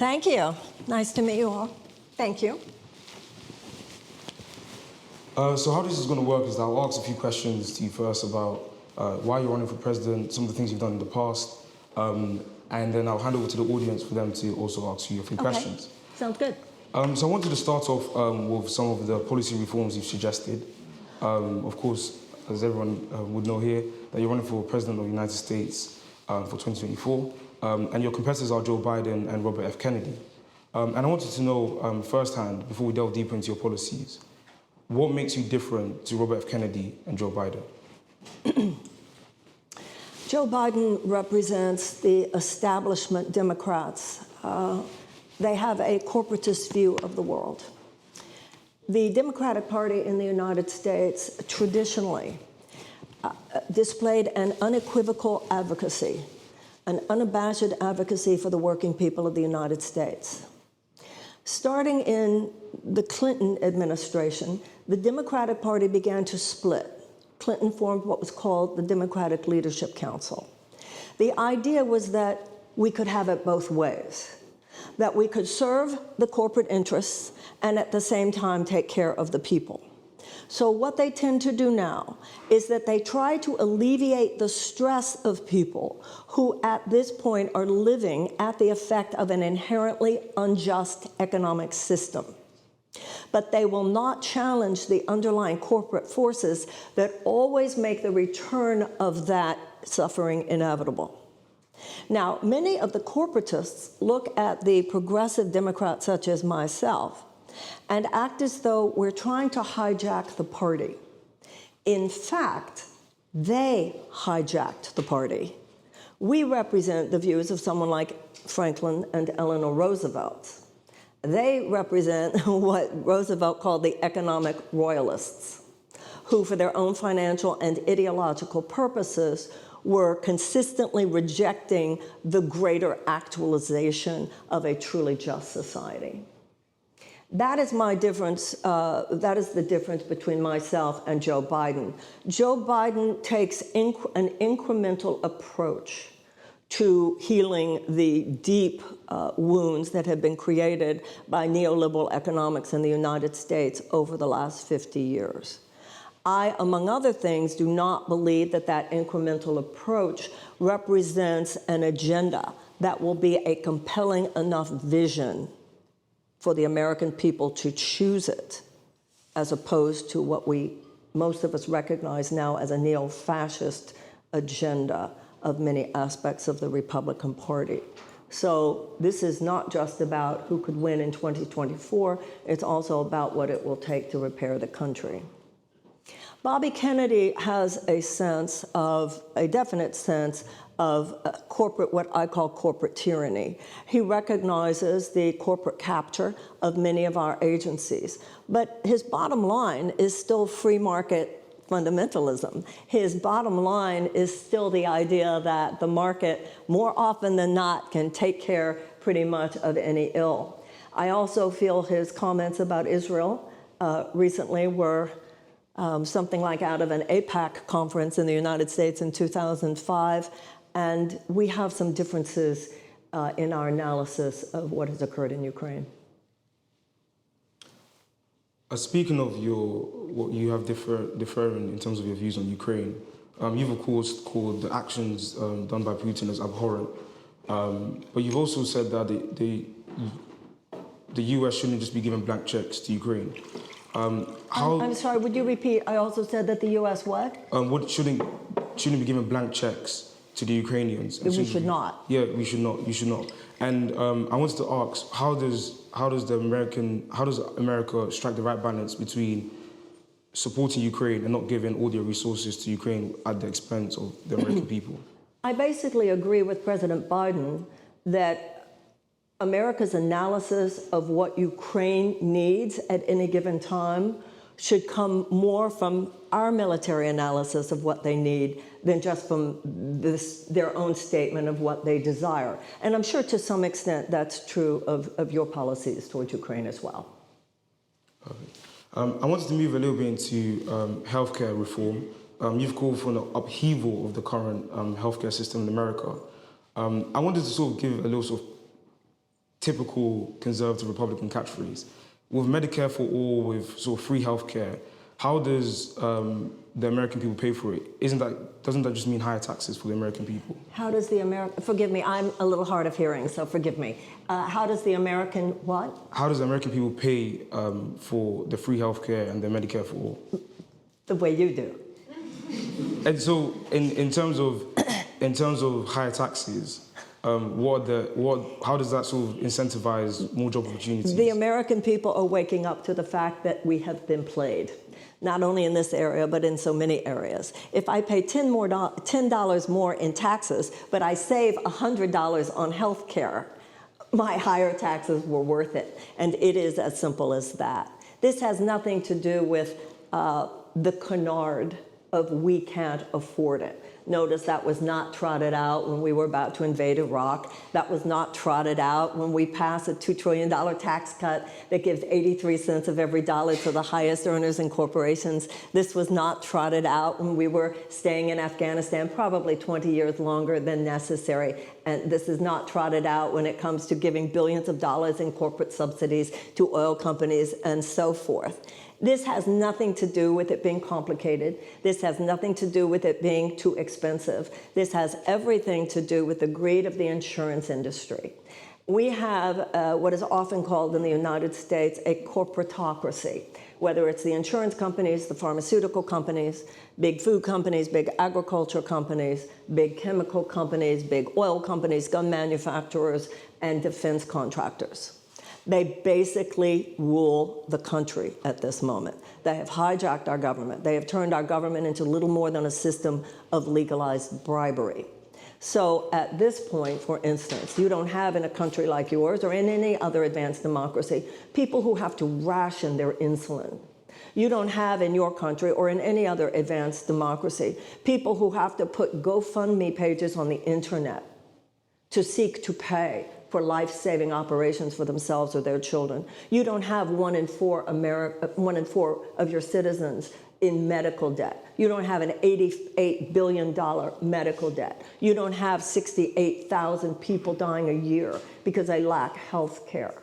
Thank you. Nice to meet you all. Thank you. So how this is going to work is that I'll ask a few questions to you first about why you're running for president, some of the things you've done in the past, and then I'll hand over to the audience for them to also ask you a few questions. Sounds good. So I wanted to start off with some of the policy reforms you've suggested. Of course, as everyone would know here, that you're running for president of the United States for 2024, and your competitors are Joe Biden and Robert F. Kennedy. And I wanted to know firsthand, before we delve deeper into your policies, what makes you different to Robert F. Kennedy and Joe Biden? Joe Biden represents the establishment Democrats. They have a corporatist view of the world. The Democratic Party in the United States traditionally displayed an unequivocal advocacy, an unabashed advocacy for the working people of the United States. Starting in the Clinton administration, the Democratic Party began to split. Clinton formed what was called the Democratic Leadership Council. The idea was that we could have it both ways, that we could serve the corporate interests and at the same time take care of the people. So what they tend to do now is that they try to alleviate the stress of people who at this point are living at the effect of an inherently unjust economic system. But they will not challenge the underlying corporate forces that always make the return of that suffering inevitable. Now, many of the corporatists look at the progressive Democrats such as myself and act as though we're trying to hijack the party. In fact, they hijacked the party. We represent the views of someone like Franklin and Eleanor Roosevelt. They represent what Roosevelt called the economic royalists, who for their own financial and ideological purposes were consistently rejecting the greater actualization of a truly just society. That is my difference. That is the difference between myself and Joe Biden. Joe Biden takes an incremental approach to healing the deep wounds that have been created by neoliberal economics in the United States over the last 50 years. I, among other things, do not believe that that incremental approach represents an agenda that will be a compelling enough vision for the American people to choose it, as opposed to what most of us recognize now as a neo-fascist agenda of many aspects of the Republican Party. So this is not just about who could win in 2024, it's also about what it will take to repair the country. Bobby Kennedy has a definite sense of what I call corporate tyranny. He recognizes the corporate capture of many of our agencies, but his bottom line is still free market fundamentalism. His bottom line is still the idea that the market, more often than not, can take care pretty much of any ill. I also feel his comments about Israel recently were something like out of an AIPAC conference in the United States in 2005, and we have some differences in our analysis of what has occurred in Ukraine. Speaking of what you have differing in terms of your views on Ukraine, you've of course called the actions done by Putin as abhorrent, but you've also said that the US shouldn't just be giving blank checks to Ukraine. I'm sorry, would you repeat? I also said that the US what? Shouldn't be giving blank checks to the Ukrainians. We should not. Yeah, we should not. You should not. And I wanted to ask, how does America strike the right balance between supporting Ukraine and not giving all their resources to Ukraine at the expense of the American people? I basically agree with President Biden that America's analysis of what Ukraine needs at any given time should come more from our military analysis of what they need than just from their own statement of what they desire. And I'm sure to some extent that's true of your policies towards Ukraine as well. Perfect. I wanted to move a little bit into healthcare reform. You've called for an upheaval of the current healthcare system in America. I wanted to sort of give a little sort of typical conservative Republican catchphrase. With Medicare for all, with sort of free healthcare, how does the American people pay for it? Doesn't that just mean higher taxes for the American people? How does the American, forgive me, I'm a little hard of hearing, so forgive me. How does the American what? How does the American people pay for the free healthcare and the Medicare for all? The way you do. And so, in terms of higher taxes, how does that sort of incentivize more job opportunities? The American people are waking up to the fact that we have been played, not only in this area, but in so many areas. If I pay $10 more in taxes, but I save $100 on health care, my higher taxes were worth it. And it is as simple as that. This has nothing to do with the canard of we can't afford it. Notice that was not trotted out when we were about to invade Iraq. That was not trotted out when we passed a $2 trillion tax cut that gives 83 cents of every dollar to the highest earners and corporations. This was not trotted out when we were staying in Afghanistan probably 20 years longer than necessary. And this is not trotted out when it comes to giving billions of dollars in corporate subsidies to oil companies and so forth. This has nothing to do with it being complicated. This has nothing to do with it being too expensive. This has everything to do with the greed of the insurance industry. We have what is often called in the United States a corporatocracy, whether it's the insurance companies, the pharmaceutical companies, big food companies, big agriculture companies, big chemical companies, big oil companies, gun manufacturers, and defense contractors. They basically rule the country at this moment. They have hijacked our government. They have turned our government into little more than a system of legalized bribery. So at this point, for instance, you don't have in a country like yours or in any other advanced democracy people who have to ration their insulin. You don't have in your country or in any other advanced democracy people who have to put GoFundMe pages on the internet to seek to pay for life-saving operations for themselves or their children. You don't have 1 in 4 of your citizens in medical debt. You don't have an $88 billion medical debt. You don't have 68,000 people dying a year because they lack health care.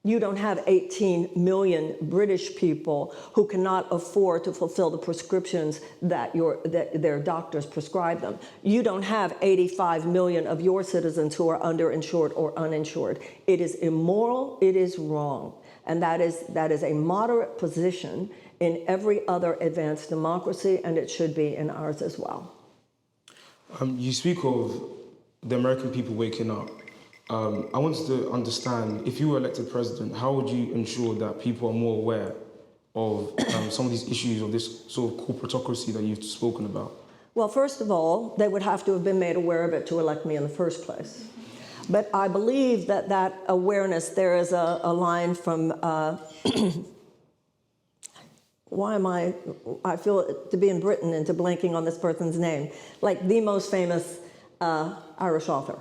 You don't have 18 million British people who cannot afford to fulfill the prescriptions that their doctors prescribe them. You don't have 85 million of your citizens who are underinsured or uninsured. It is immoral, it is wrong. And that is a moderate position in every other advanced democracy, and it should be in ours as well. You speak of the American people waking up. I wanted to understand, if you were elected president, how would you ensure that people are more aware of some of these issues of this sort of corporatocracy that you've spoken about? Well, first of all, they would have to have been made aware of it to elect me in the first place. But I believe that awareness, there is a line from, I feel to be in Britain and to blanking on this person's name, like the most famous Irish author.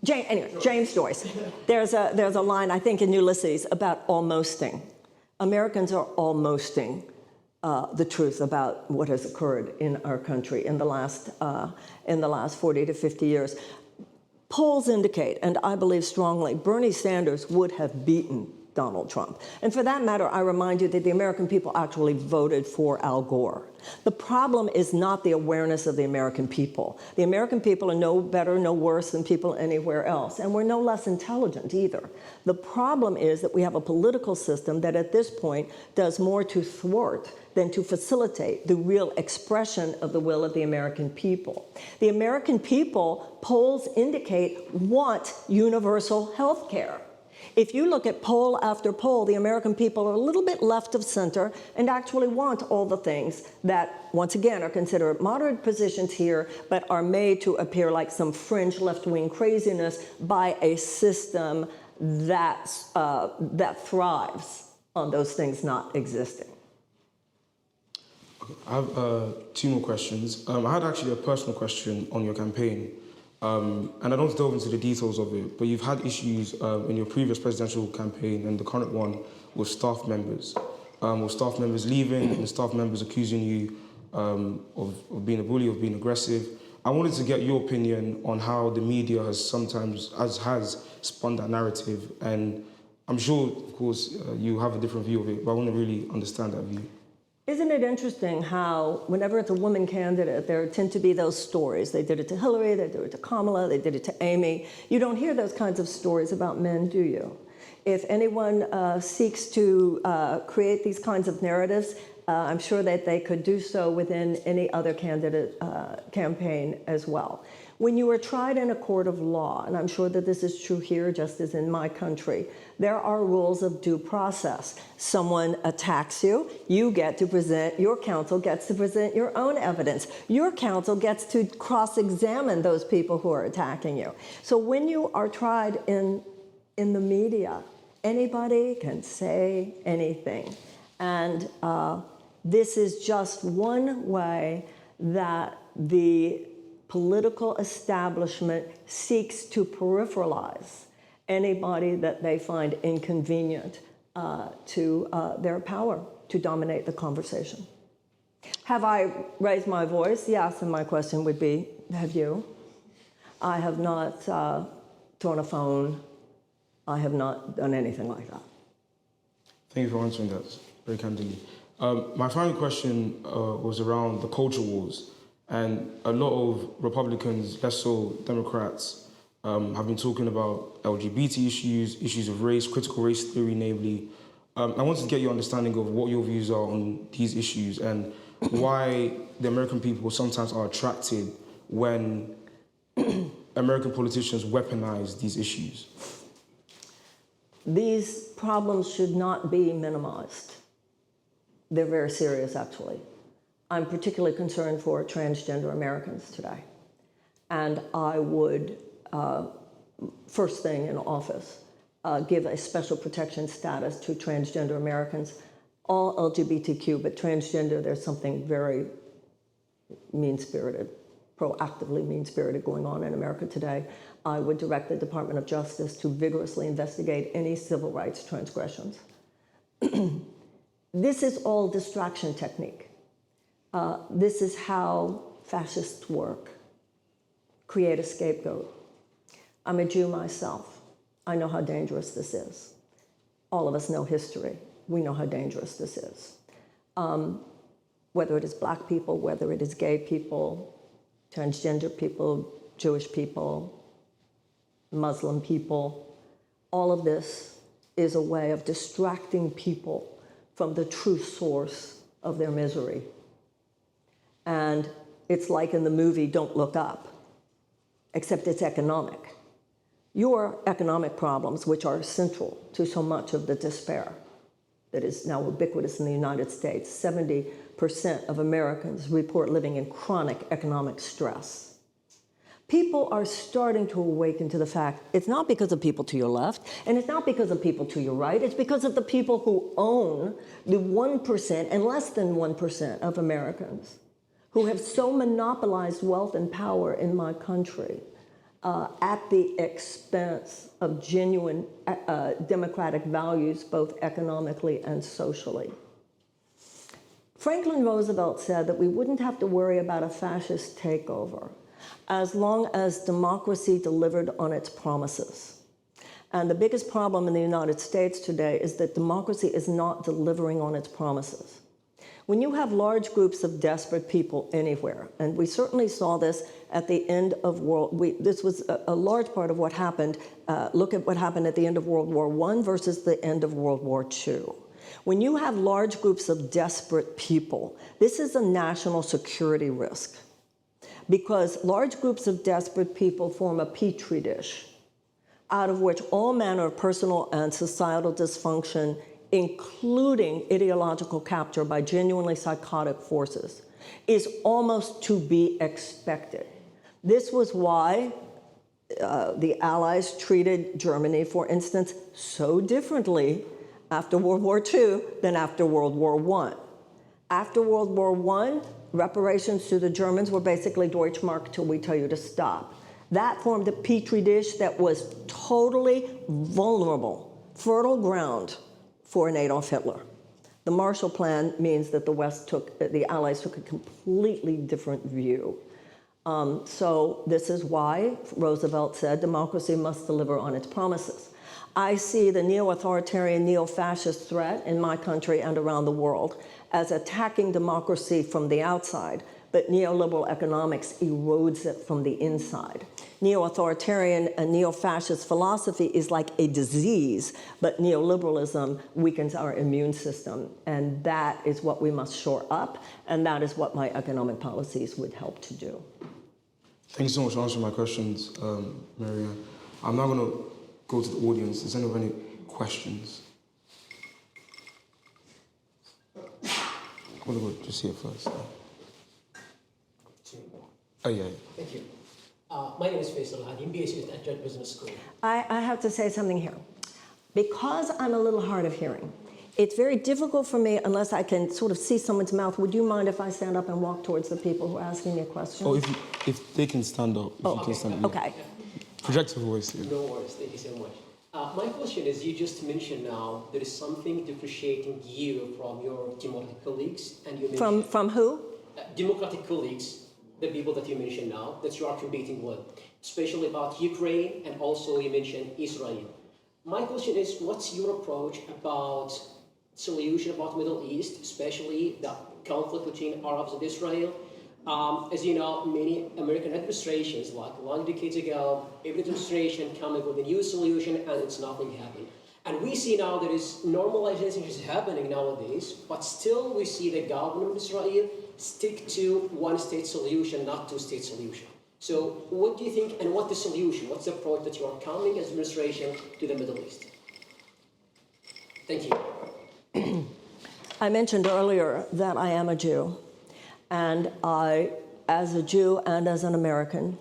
James Joyce. There's a line, I think, in Ulysses about almosting. Americans are almosting the truth about what has occurred in our country in the last 40 to 50 years. Polls indicate, and I believe strongly, Bernie Sanders would have beaten Donald Trump. And for that matter, I remind you that the American people actually voted for Al Gore. The problem is not the awareness of the American people. The American people are no better, no worse than people anywhere else, and we're no less intelligent either. The problem is that we have a political system that at this point does more to thwart than to facilitate the real expression of the will of the American people. The American people, polls indicate, want universal health care. If you look at poll after poll, the American people are a little bit left of center and actually want all the things that, once again, are considered moderate positions here, but are made to appear like some fringe left-wing craziness by a system that thrives on those things not existing. Okay, I have 2 more questions. I had actually a personal question on your campaign. And I don't delve into the details of it, but you've had issues in your previous presidential campaign and the current one with staff members. With staff members leaving and staff members accusing you of being a bully, of being aggressive. I wanted to get your opinion on how the media has sometimes has spun that narrative, and I'm sure, of course, you have a different view of it, but I want to really understand that view. Isn't it interesting how whenever it's a woman candidate, there tend to be those stories. They did it to Hillary, they did it to Kamala, they did it to Amy. You don't hear those kinds of stories about men, do you? If anyone seeks to create these kinds of narratives, I'm sure that they could do so within any other candidate campaign as well. When you are tried in a court of law, and I'm sure that this is true here just as in my country, there are rules of due process. Someone attacks you, you get to present, your counsel gets to present your own evidence. Your counsel gets to cross-examine those people who are attacking you. So when you are tried in the media, anybody can say anything. And this is just one way that the political establishment seeks to peripheralize anybody that they find inconvenient to their power to dominate the conversation. Have I raised my voice? Yes, and my question would be, have you? I have not thrown a phone. I have not done anything like that. Thank you for answering that very candidly. My final question was around the culture wars. And a lot of Republicans, less so Democrats, have been talking about LGBT issues of race, critical race theory, namely. I wanted to get your understanding of what your views are on these issues and why the American people sometimes are attracted when American politicians weaponize these issues. These problems should not be minimized. They're very serious, actually. I'm particularly concerned for transgender Americans today. And I would, first thing in office, give a special protection status to transgender Americans, all LGBTQ, but transgender, there's something very mean-spirited, proactively mean-spirited going on in America today. I would direct the Department of Justice to vigorously investigate any civil rights transgressions. This is all distraction technique. This is how fascists work. Create a scapegoat. I'm a Jew myself. I know how dangerous this is. All of us know history. We know how dangerous this is. Whether it is black people, whether it is gay people, transgender people, Jewish people, Muslim people, all of this is a way of distracting people from the true source of their misery. And it's like in the movie Don't Look Up, except it's economic. Your economic problems, which are central to so much of the despair that is now ubiquitous in the United States, 70% of Americans report living in chronic economic stress. People are starting to awaken to the fact it's not because of people to your left, and it's not because of people to your right, it's because of the people who own the 1% and less than 1% of Americans who have so monopolized wealth and power in my country at the expense of genuine democratic values, both economically and socially. Franklin Roosevelt said that we wouldn't have to worry about a fascist takeover as long as democracy delivered on its promises. And the biggest problem in the United States today is that democracy is not delivering on its promises. When you have large groups of desperate people anywhere, and we certainly saw this at the end of this was a large part of what happened. Look at what happened at the end of World War I versus the end of World War II. When you have large groups of desperate people, this is a national security risk because large groups of desperate people form a petri dish out of which all manner of personal and societal dysfunction, including ideological capture by genuinely psychotic forces, is almost to be expected. This was why the Allies treated Germany, for instance, so differently after World War II than after World War I. After World War I, reparations to the Germans were basically Deutschmark till we tell you to stop. That formed a petri dish that was totally vulnerable, fertile ground for an Adolf Hitler. The Marshall Plan means that the Allies took a completely different view. So this is why Roosevelt said democracy must deliver on its promises. I see the neo-authoritarian, neo-fascist threat in my country and around the world as attacking democracy from the outside, but neoliberal economics erodes it from the inside. Neo-authoritarian and neo-fascist philosophy is like a disease, but neoliberalism weakens our immune system, and that is what we must shore up, and that is what my economic policies would help to do. Thank you so much for answering my questions, Marianne. I'm now going to go to the audience. Does anyone have any questions? I'm going to go just here first. Oh, yeah. Thank you. My name is Faisal Hadi, MBA student at Judge Business School. I have to say something here. Because I'm a little hard of hearing, it's very difficult for me unless I can sort of see someone's mouth. Would you mind if I stand up and walk towards the people who are asking me a question? Oh, if they can stand up. If you can stand up. Okay. Project your voice. Yeah. No worries, thank you so much. My question is, you just mentioned now there is something differentiating you from your Democratic colleagues, and you mentioned... From who? Democratic colleagues, the people that you mentioned now, that you are competing with, especially about Ukraine, and also you mentioned Israel. My question is, what's your approach about solution about Middle East, especially the conflict between Arabs and Israel? As you know, many American administrations, like long decades ago, every administration coming with a new solution and it's nothing happening. And we see now there is normalization is happening nowadays, but still we see the government of Israel stick to one-state solution, not two-state solution. So what do you think, and what's the solution? What's the approach that you are coming as administration to the Middle East? Thank you. I mentioned earlier that I am a Jew, and I, as a Jew and as an American,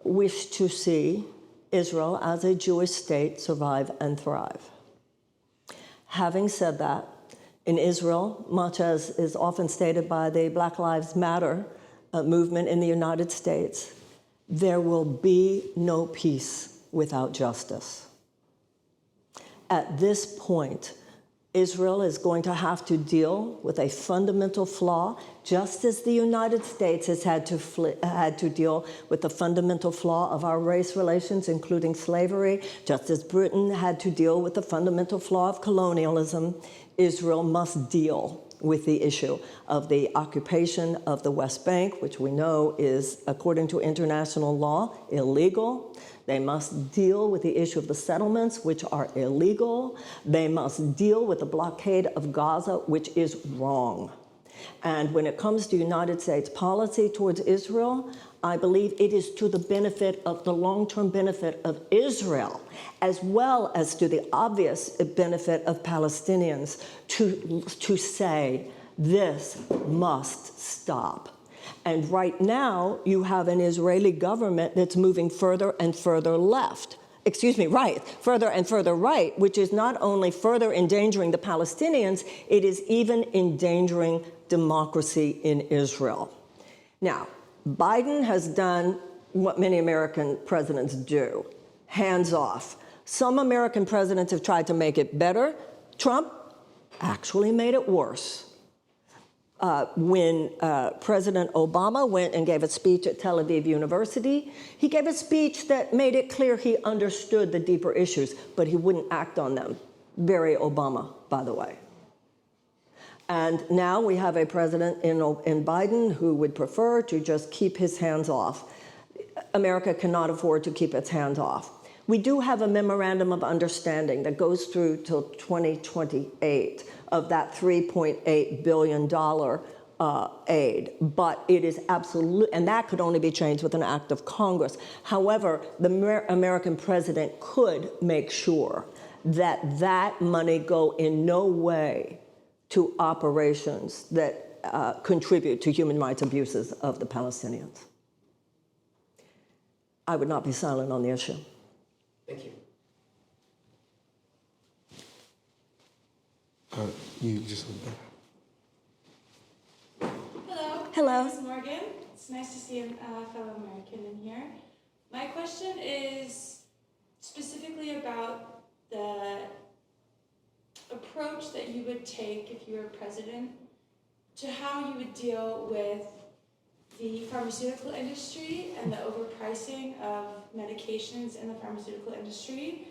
wish to see Israel as a Jewish state survive and thrive. Having said that, in Israel, much as is often stated by the Black Lives Matter movement in the United States, there will be no peace without justice. At this point, Israel is going to have to deal with a fundamental flaw, just as the United States has had to deal with the fundamental flaw of our race relations, including slavery, just as Britain had to deal with the fundamental flaw of colonialism. Israel must deal with the issue of the occupation of the West Bank, which we know is, according to international law, illegal. They must deal with the issue of the settlements, which are illegal. They must deal with the blockade of Gaza, which is wrong. And when it comes to United States policy towards Israel, I believe it is to the benefit of the long-term benefit of Israel, as well as to the obvious benefit of Palestinians, to say this must stop. And right now, you have an Israeli government that's moving further and further left. Further and further right, which is not only further endangering the Palestinians, it is even endangering democracy in Israel. Now, Biden has done what many American presidents do, hands off. Some American presidents have tried to make it better. Trump actually made it worse. When President Obama went and gave a speech at Tel Aviv University, he gave a speech that made it clear he understood the deeper issues, but he wouldn't act on them. Very Obama, by the way. And now we have a president in Biden who would prefer to just keep his hands off. America cannot afford to keep its hands off. We do have a memorandum of understanding that goes through till 2028 of that $3.8 billion aid, but it is absolute, and that could only be changed with an act of Congress. However, the American president could make sure that that money go in no way to operations that contribute to human rights abuses of the Palestinians. I would not be silent on the issue. Thank you. You just... Hello. Hello. My name is Morgan. It's nice to see a fellow American in here. My question is specifically about the approach that you would take if you were president to how you would deal with the pharmaceutical industry and the overpricing of medications in the pharmaceutical industry,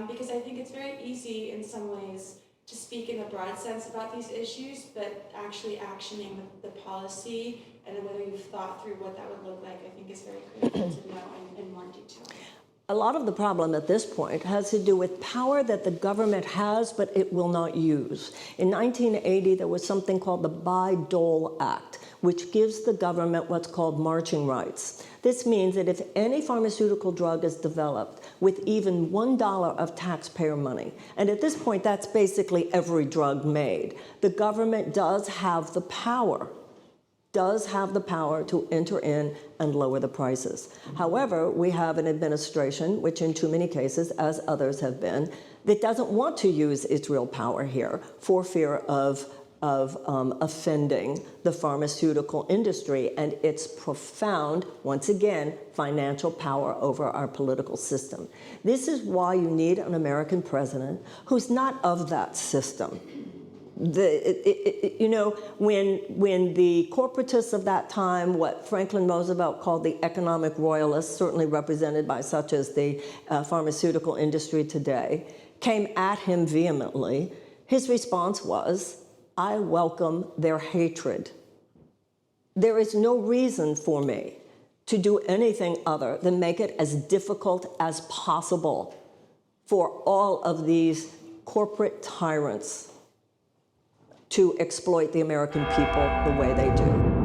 because I think it's very easy in some ways to speak in a broad sense about these issues, but actually actioning the policy and whether you've thought through what that would look like, I think is very critical to know in more detail. A lot of the problem at this point has to do with power that the government has, but it will not use. In 1980, there was something called the Bayh-Dole Act, which gives the government what's called marching rights. This means that if any pharmaceutical drug is developed with even $1 of taxpayer money, and at this point, that's basically every drug made, the government does have the power to enter in and lower the prices. However, we have an administration, which in too many cases, as others have been, that doesn't want to use its real power here for fear of offending the pharmaceutical industry and its profound, once again, financial power over our political system. This is why you need an American president who's not of that system. When the corporatists of that time, what Franklin Roosevelt called the economic royalists, certainly represented by such as the pharmaceutical industry today, came at him vehemently, his response was, I welcome their hatred. There is no reason for me to do anything other than make it as difficult as possible for all of these corporate tyrants to exploit the American people the way they do.